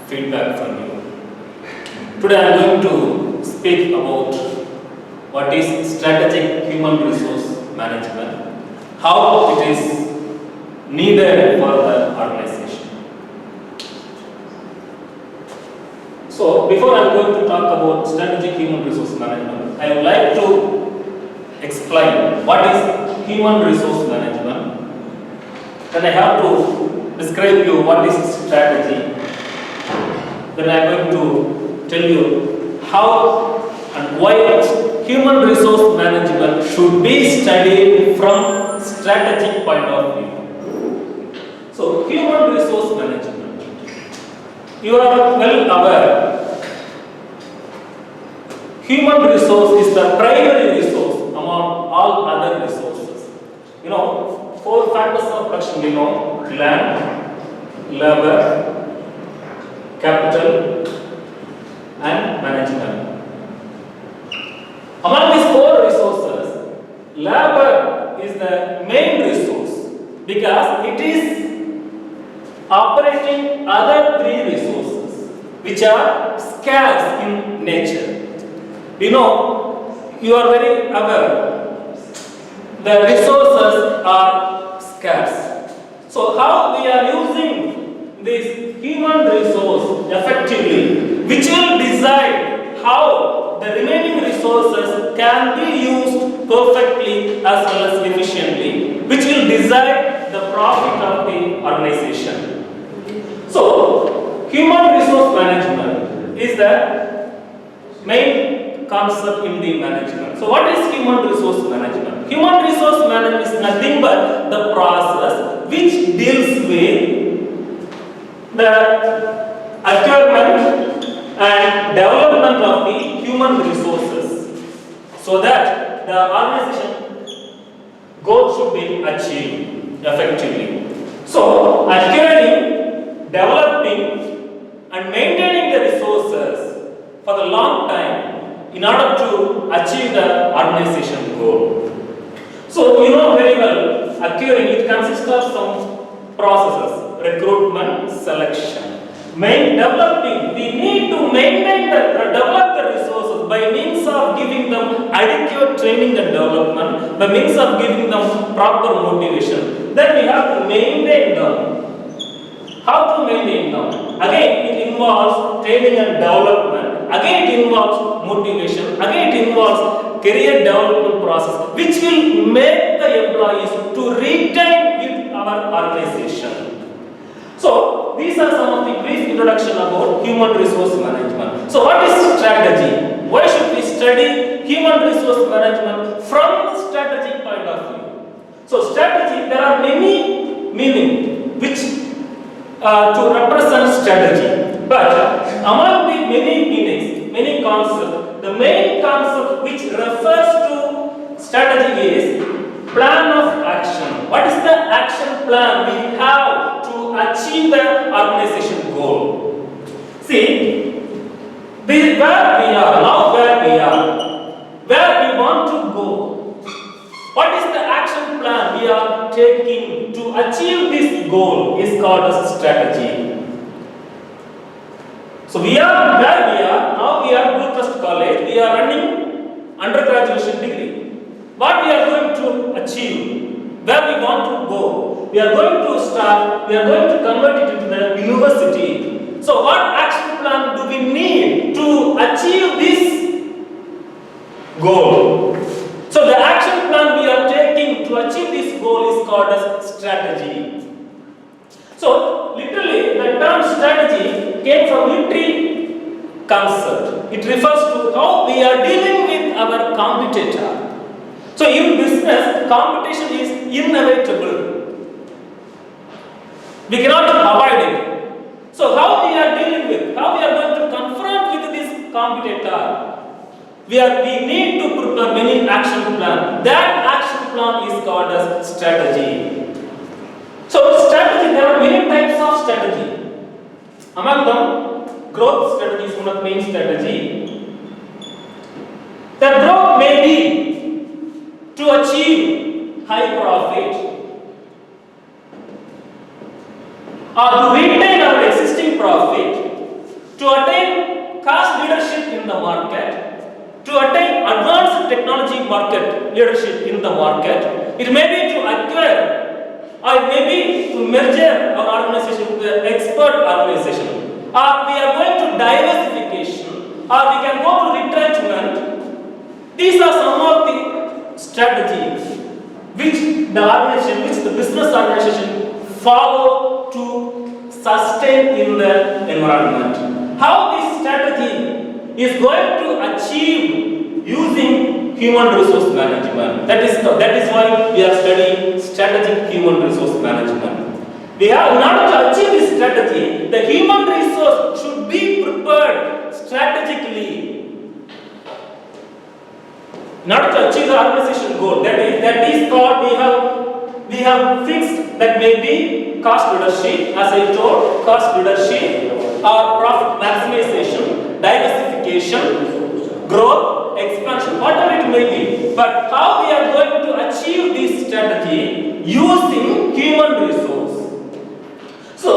feedback from you. Today I am going to speak about what is strategic human resource management, how it is needed for the organization. So, before I am going to talk about strategic human resource management, I would like to explain what is human resource management. Then I have to describe you what is strategy. Then I am going to tell you how and why human resource management should be studied from strategic point of view. So, human resource management. You are well aware, human resource is the primary resource among all other resources. You know, 4 factors of production we know: land, labor, capital, and management. Among these 4 resources, labor is the main resource because it is operating other 3 resources which are scarce in nature. You know, you are very aware, the resources are scarce. So how we are using this human resource effectively, which will decide how the remaining resources can be used perfectly as well as efficiently, which will decide the profit of the organization. So, human resource management is the main concept in the management. So, what is human resource management? Human resource management is nothing but the process which deals with the acquirement and development of the human resources so that the organization goal should be achieved effectively. So, acquiring, developing and maintaining the resources for the long time in order to achieve the organization goal. So, you know very well, acquiring, it consists of some processes: recruitment, selection. Developing, we need to maintain develop the resources by means of giving them adequate training and development, by means of giving them proper motivation. Then we have to maintain them. How to maintain them? Again, it involves training and development. Again, it involves motivation. Again, it involves career development process, which will make the employees to retain with our organization. So, these are some of the brief introduction about human resource management. So, what is strategy? Why should we study human resource management from strategic point of view? So, strategy, there are many meanings which to represent strategy. But among the many meanings, many concepts, the main concept which refers to strategy is plan of action. What is the action plan we have to achieve the organization goal? See, where we are, now where we are, where we want to go. What is the action plan we are taking to achieve this goal is called as strategy. So we are where we are, now we are Blue Trust College, we are running undergraduate degree. What we are going to achieve, where we want to go, we are going to start, we are going to convert it into the university. So what action plan do we need to achieve this goal? So the action plan we are taking to achieve this goal is called as strategy. So literally the term strategy came from military concept. It refers to how we are dealing with our competitor. So in business, competition is inevitable. We cannot avoid it. So how we are dealing with, how we are going to confront with this competitor? We need to prepare many action plan. That action plan is called as strategy. So strategy, there are many types of strategy. Among them, growth strategy is one of the main strategy. The growth may be to achieve high profit or to retain our existing profit leadership in the market. It may be to acquire, or it may be to merge our organization with an expert organization. Or we are going to diversification, or we can go to retrenchment. These are some of the strategies which the organization, which the business organization follow to sustain in the environment. How this strategy is going to achieve using human resource management. That is why we are studying strategic human resource management. We have, in order to achieve this strategy, the human resource should be prepared strategically in order to achieve the organization goal. That is called, we have fixed that may be cost leadership, as I told, cost leadership or profit maximization, diversification, growth, expansion, whatever it may be. But how we are going to achieve this strategy using human resource? So,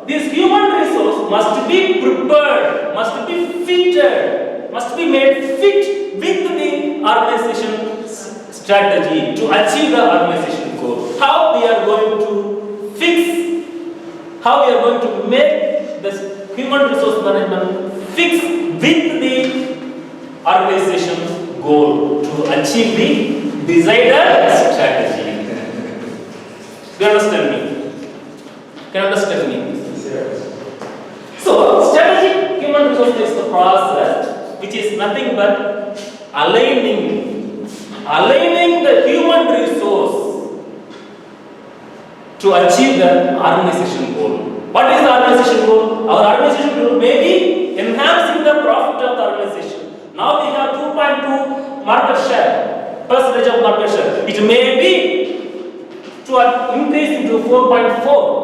this human resource must be prepared, must be fitted, must be made fit with the organization strategy to achieve the organization goal. How we are going to fix, how we are going to make the human resource management fix with the organization goal to achieve the desired strategy. Do you understand me? Can you understand me? Yes. So, strategic human resource is the process which is nothing but aligning the human resource to achieve the organization goal. What is the organization goal? Our organization goal may be enhancing the profit of the organization. Now we have 2.2 market share, percentage of market share. It may be to increase into 4.4.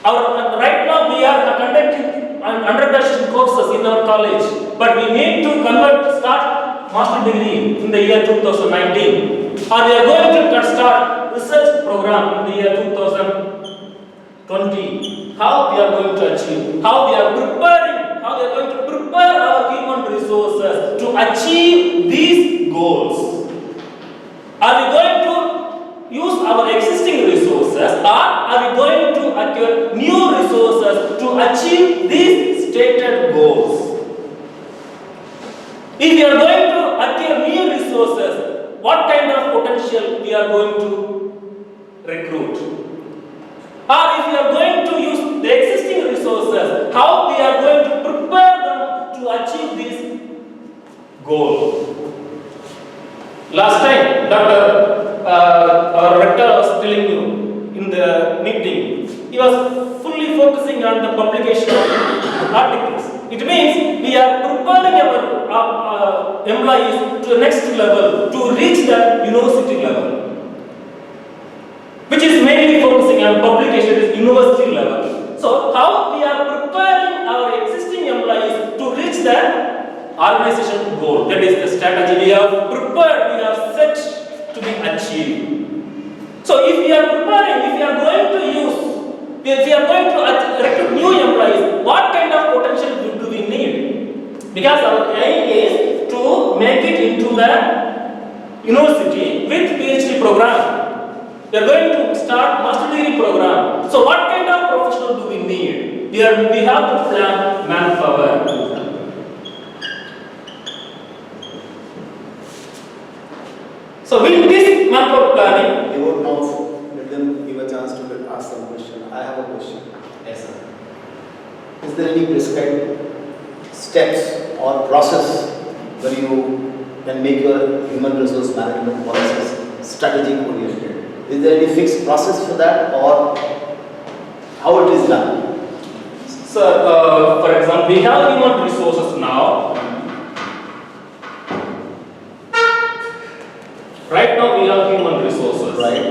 Right now we are conducting undergraduate courses in our college, but we need to start master degree in the year 2019. Or we are going to start research program in the year 2020. How we are going to achieve? How we are preparing? How we are going to prepare our human resources to achieve these goals? Are we going to use our existing resources, or are we going to acquire new resources to achieve these stated goals? If we are going to acquire new resources, what kind of potential we are going to recruit? Or if we are going to use the existing resources, how we are going to prepare them to achieve this goal? Last time, our rector was telling you in the meeting, he was fully focusing on the publication of articles. It means we are preparing our employees to the next level, to reach the university level, which is mainly focusing on publication at university level. So, how we are preparing our existing employees to reach the organization goal? That is the strategy we have prepared, we have set to be achieved. So, if we are preparing, if we are going to use, if we are going to recruit new employees, what kind of potential do we need? Because our aim is to make it into the university with PhD program. We are going to start master degree program. So what kind of professional do we need? We have to plan manpower. So with this manpower planning, you would now let them give a chance to ask some question. I have a question. Yes, sir. Is there any prescribed steps or process where you can make your human resource management policies strategic oriented? Is there any fixed process for that, or how it is done? So, for example, we have human resources now. Right now we have human resources. Right.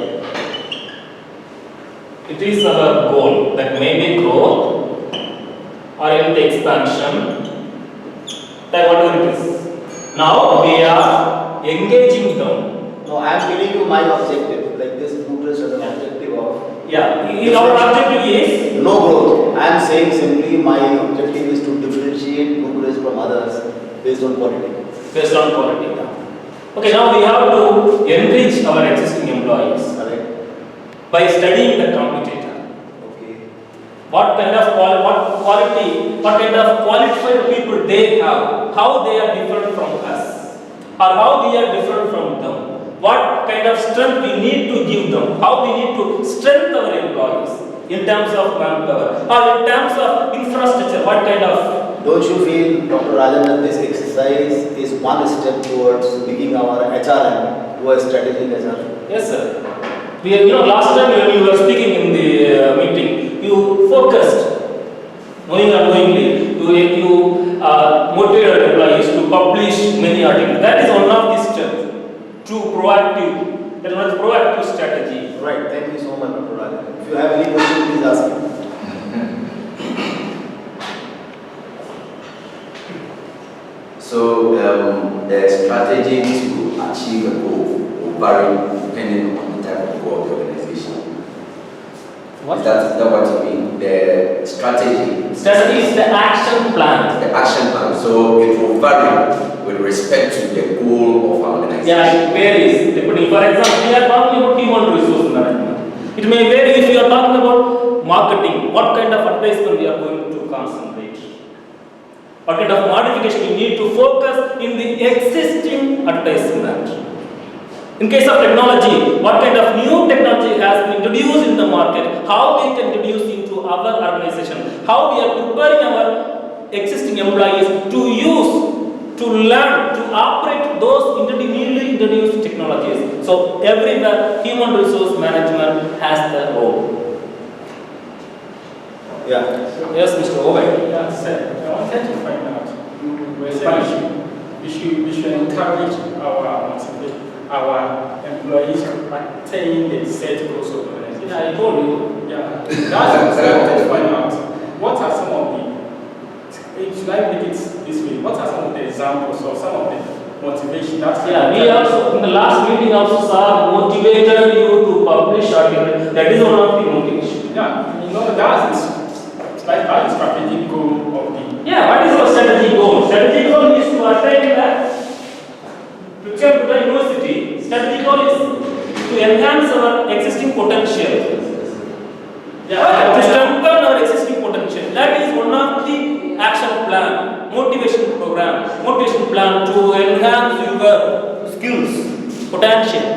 It is our goal that may be growth or in the expansion, that whatever it is. Now we are engaging them. No, I am giving you my objective, like this Nutrish as an objective of. Yeah, our objective is no growth. I am saying simply my objective is to differentiate Nutrish from others based on quality. Based on quality. Okay, now we have to enrich our existing employees Correct. by studying the competitor. Okay. What kind of quality, what kind of qualified people they have, how they are different from us, or how we are different from them, what kind of strength we need to give them, how we need to strengthen our employees in terms of manpower, or in terms of infrastructure, what kind of. Don't you feel, Dr. Rajan, that this exercise is one step towards making our HRM to a strategic HR? Yes, sir. Last time when you were speaking in the meeting, you focused, knowing or unknowingly, you motivated employees to publish many articles. That is one of the steps to proactive. That is proactive strategy. Right. Thank you so much, Dr. Rajan. If you have any questions, please ask me. So the strategy to achieve a goal will vary depending on the type of goal of the organization. Is that what you mean? The strategy. Strategy is the action plan. The action plan. So it will vary with respect to the goal of our organization. Yeah, it varies. Depending. For example, we are talking about human resource management. It may vary if you are talking about marketing. What kind of advertisement we are going to concentrate? What kind of modification you need to focus in the existing advertisement? In case of technology, what kind of new technology has been introduced in the market? How we can introduce into our organization? How we are preparing our existing employees to use, to learn, to operate those newly introduced technologies? So everywhere, human resource management has the role. Yeah. Yes, Mr. Owen. Yeah, sir. I wanted to find out. You were saying we should encourage our employees to attain the set goals of the organization. Yeah, I told you. Yeah, that's what I wanted to find out. What are some of the, should I make it this way? What are some of the examples or some of the motivation that's We also, in the last meeting also, sir, motivated you to publish article. That is one of the motivation. Yeah, that's like our strategic goal of the. Yeah, what is your strategic goal? Strategic goal is to attain to come to the university. Strategic goal is to enhance our existing potential. Yeah, to strengthen our existing potential. That is one of the action plan, motivation program, motivation plan to enhance your skills, potential.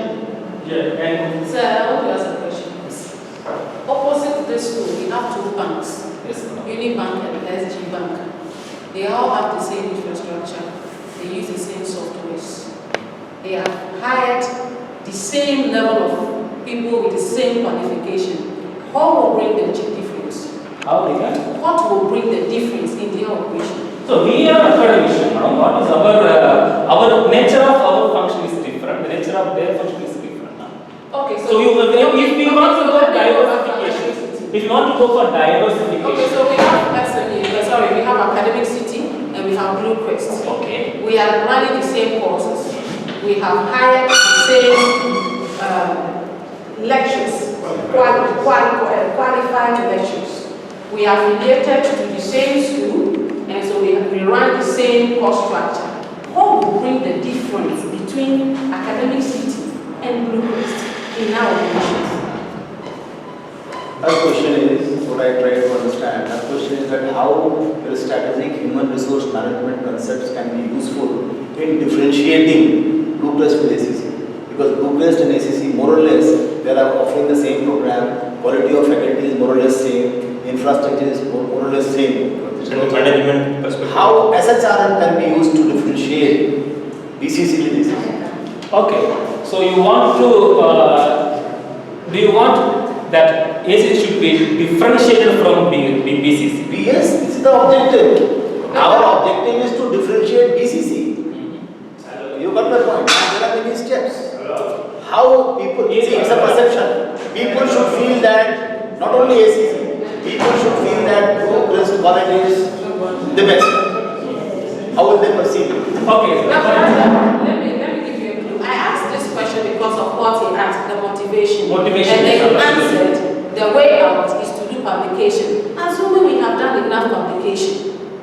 Yeah, and Sir, I want to ask a question. Opposite this school, we have two banks. Yes, Unibank and SG Bank. They all have the same infrastructure. They use the same softwares. They have hired the same level of people with the same qualification. What will bring the difference? How we can? What will bring the difference in their operation? So we are academician, madam. What is our nature of our function is different. The nature of their function is different. Okay, So if we want to go diversification, if you want to go for diversification. Okay, so we have we have Academic City and we have Blue Crest. Okay. We are running the same courses. We have hired the same lectures, qualified lectures. We are affiliated to the same school, and so we run the same course structure. What will bring the difference between Academic City and Blue Crest in our conditions? Our question is, what I try to understand, our question is that how your strategic human resource management concepts can be useful in differentiating Blue Crest with ACC. Because Blue Crest and ACC, more or less, they are offering the same program, quality of faculty is more or less same, infrastructure is more or less same. Management perspective. How SHRM can be used to differentiate BCC with ACC? Okay. So you want to, do you want that ACC should be differentiated from BCC? Yes, this is the objective. Our objective is to differentiate BCC. You got my point. There are many steps. How people, see, it's a perception. People should feel that, not only ACC, people should feel that Blue Crest College is the best. How will they perceive it? Okay. Let me give you a clue. I asked this question because of what he asked, the motivation. Motivation. And then he answered, the way out is to do publication. Assuming we have done enough publication,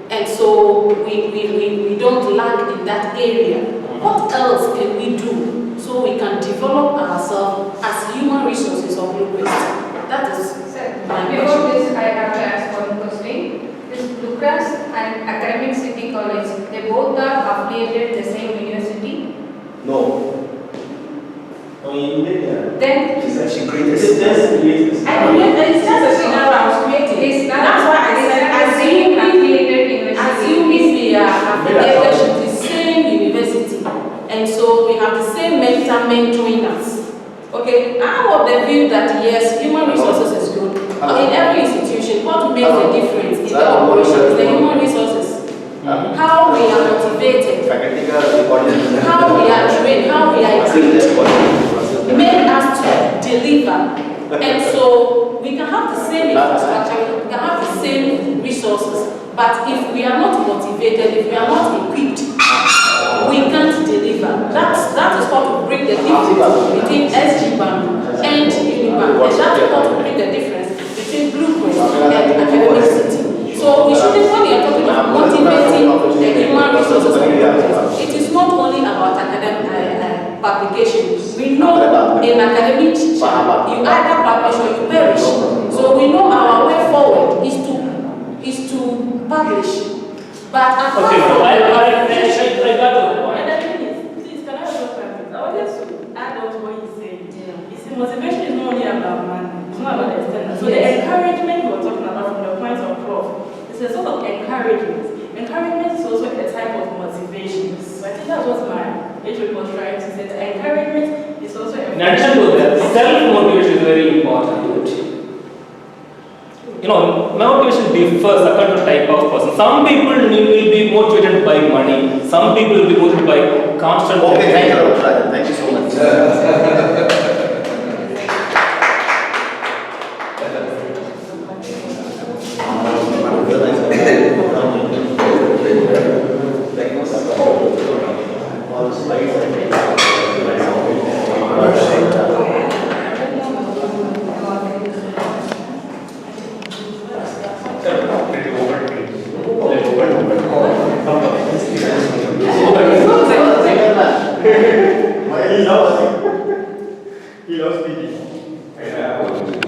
and so we don't lack in that area. what else can we do so we can develop ourselves as human resources of Bluecrest? That is my Before question. this, I have to ask one question. This Bluecrest and Academic City College, they both are affiliated the same university. No. Then, She created And it's just a scenario I was creating. it's not. That's why I said, assuming affiliated university. assuming we are affiliated to the same university, and so we have the same mentor mentoring us. Okay, I'm of the view that yes, human resources is good. In every institution, what makes the difference in the operation is the human resources. How we are motivated, Faculty का recording. how we are trained, how we are equipped, made us to deliver. And so we can have the same infrastructure, we can have the same resources, but if we are not motivated, if we are not equipped, we can't deliver. That is what will bring the difference between SG Bank and Unibank. And that is what will bring the difference between Bluecrest and Academic City. So we shouldn't, when we are talking of motivating the human resources of Bluecrest, it is not only about academic publication. We know in academic teaching, you either publish or you perish. So we know our way forward is to publish. But apart Okay, so from I that, got the point. And the thing is, please, can I also comment? I wanted to add on to what you said. You see, motivation is not only about money, it's not about the external. So the encouragement we were talking about from the point of Prof, it's a sort of encouragement. Encouragement is also a type of motivation. So I think that's what my HO was trying to say. The encouragement is also a In addition to that, self-motivation is very important. You know, motivation differs according to type of person. Some people will be motivated by money. Some people will be motivated by constant. Okay, thank you, Dr. Rajan. Thank you so much.